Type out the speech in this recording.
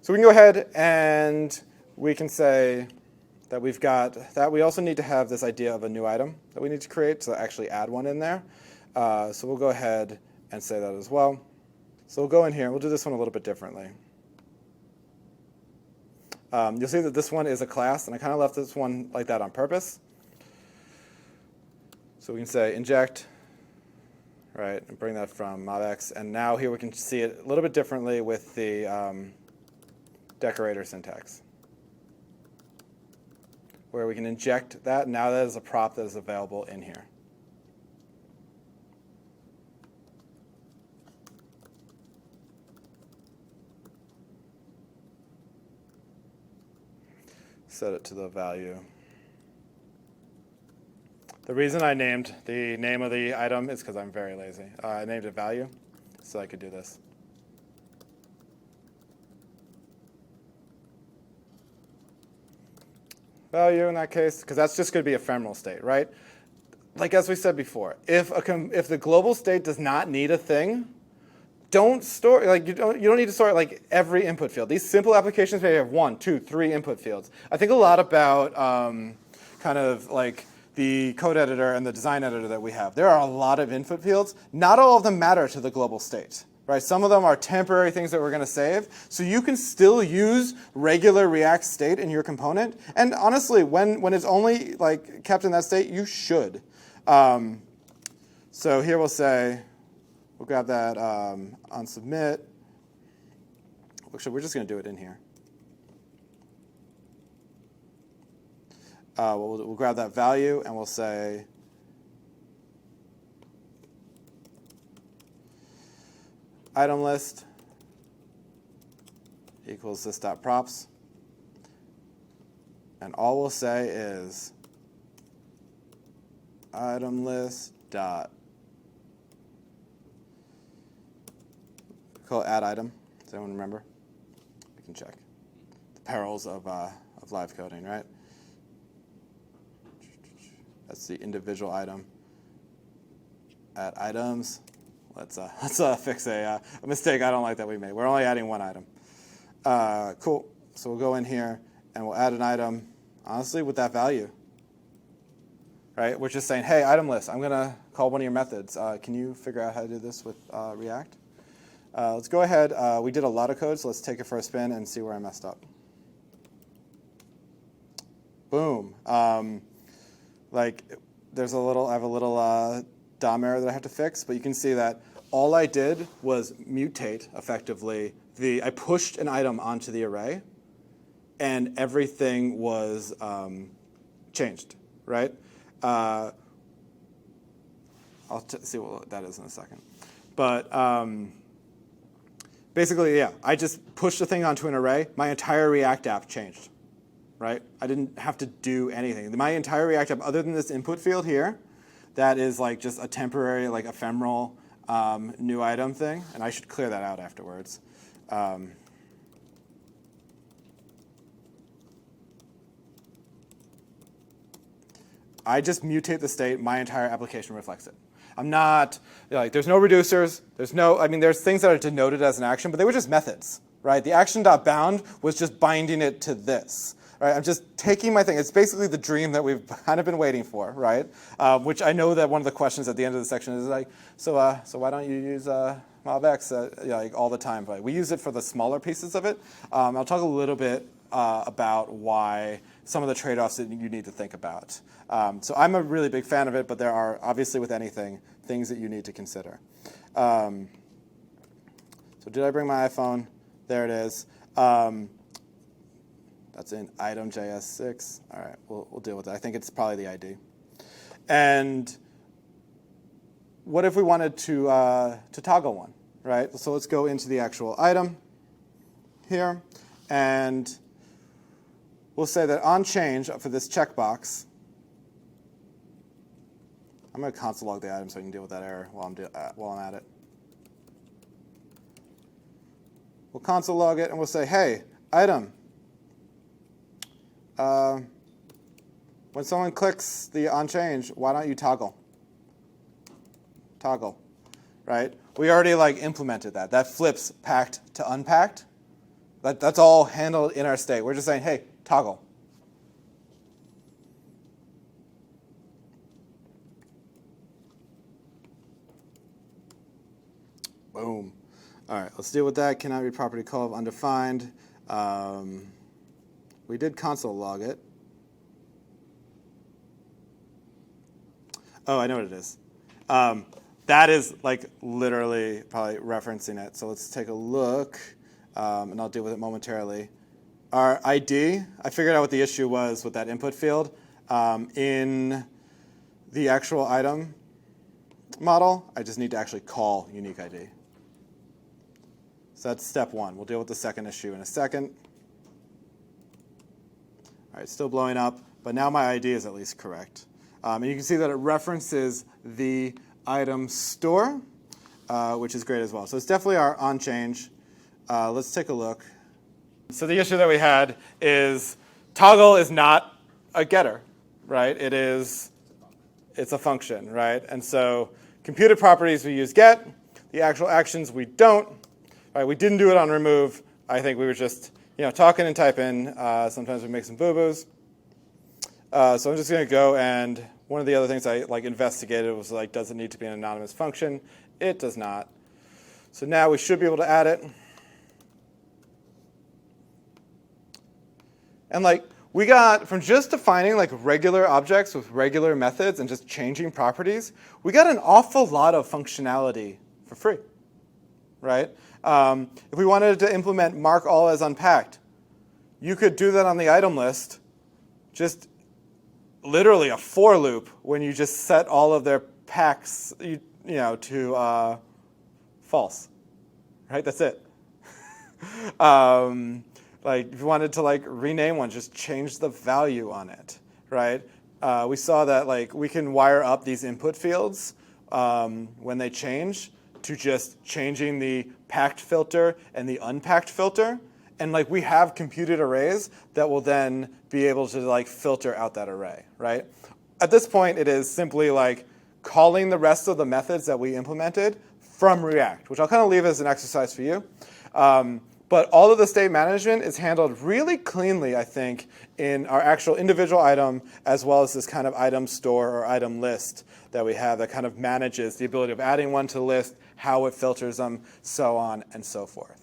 So we can go ahead and we can say that we've got that. We also need to have this idea of a new item that we need to create to actually add one in there. So we'll go ahead and say that as well. So we'll go in here and we'll do this one a little bit differently. You'll see that this one is a class, and I kind of left this one like that on purpose. So we can say inject, right, and bring that from MobX. And now here we can see it a little bit differently with the decorator syntax, where we can inject that. Now that is a prop that is available in here. Set it to the value. The reason I named the name of the item is because I'm very lazy. I named it value so I could do this. Value in that case, because that's just going to be ephemeral state, right? Like as we said before, if the global state does not need a thing, don't store, like you don't need to store like every input field. These simple applications may have 1, 2, 3 input fields. I think a lot about kind of like the code editor and the design editor that we have. There are a lot of input fields. Not all of them matter to the global state, right? Some of them are temporary things that we're going to save. So you can still use regular React state in your component. And honestly, when it's only like kept in that state, you should. So here we'll say, we'll grab that on submit. Actually, we're just going to do it in here. We'll grab that value and we'll say item list equals this.props. And all we'll say is item list dot call add item. Does anyone remember? We can check. The perils of live coding, right? That's the individual item. Add items. Let's fix a mistake I don't like that we made. We're only adding one item. Cool. So we'll go in here and we'll add an item, honestly, with that value. Right? We're just saying, hey, item list, I'm going to call one of your methods. Can you figure out how to do this with React? Let's go ahead. We did a lot of code, so let's take it for a spin and see where I messed up. Boom. Like there's a little, I have a little DOM error that I have to fix, but you can see that all I did was mutate effectively. I pushed an item onto the array, and everything was changed, right? I'll see what that is in a second. But basically, yeah, I just pushed a thing onto an array. My entire React app changed. Right? I didn't have to do anything. My entire React app, other than this input field here, that is like just a temporary, like ephemeral new item thing, and I should clear that out afterwards. I just mutate the state. My entire application reflects it. I'm not, like, there's no reducers. There's things that are denoted as an action, but they were just methods, right? The action.bound was just binding it to this. Right, I'm just taking my thing. It's basically the dream that we've kind of been waiting for, right? Which I know that one of the questions at the end of the section is like, so why don't you use MobX like all the time? But we use it for the smaller pieces of it. I'll talk a little bit about why some of the trade-offs that you need to think about. So I'm a really big fan of it, but there are obviously with anything things that you need to consider. So did I bring my iPhone? There it is. That's in item.js 6. All right, we'll deal with that. I think it's probably the ID. And what if we wanted to toggle one, right? So let's go into the actual item here, and we'll say that on change for this checkbox, I'm going to console log the item so I can deal with that error while I'm at it. We'll console log it, and we'll say, hey, item. When someone clicks the on change, why don't you toggle? Toggle, right? We already like implemented that. That flips packed to unpacked. But that's all handled in our state. We're just saying, hey, toggle. Boom. All right, let's deal with that. Cannot be property call of undefined. We did console log it. Oh, I know what it is. That is like literally probably referencing it. So let's take a look, and I'll deal with it momentarily. Our ID, I figured out what the issue was with that input field. In the actual item model, I just need to actually call unique ID. So that's step one. We'll deal with the second issue in a second. All right, still blowing up, but now my ID is at least correct. And you can see that it references the item store, which is great as well. So it's definitely our on change. Let's take a look. So the issue that we had is toggle is not a getter, right? It's a function, right? And so computed properties we use get, the actual actions we don't. Right, we didn't do it on remove. I think we were just talking and typing. Sometimes we make some boo-boos. So I'm just going to go, and one of the other things I investigated was does it need to be an anonymous function? It does not. So now we should be able to add it. And we got, from just defining regular objects with regular methods and just changing properties, we got an awful lot of functionality for free, right? If we wanted to implement mark all as unpacked, you could do that on the item list, just literally a for loop when you just set all of their packs to false, right? That's it. If you wanted to rename one, just change the value on it, right? We saw that we can wire up these input fields when they change to just changing the packed filter and the unpacked filter. And we have computed arrays that will then be able to filter out that array, right? At this point, it is simply calling the rest of the methods that we implemented from React, which I'll kind of leave as an exercise for you. But all of the state management is handled really cleanly, I think, in our actual individual item, as well as this kind of item store or item list that we have that kind of manages the ability of adding one to the list, how it filters them, so on and so forth.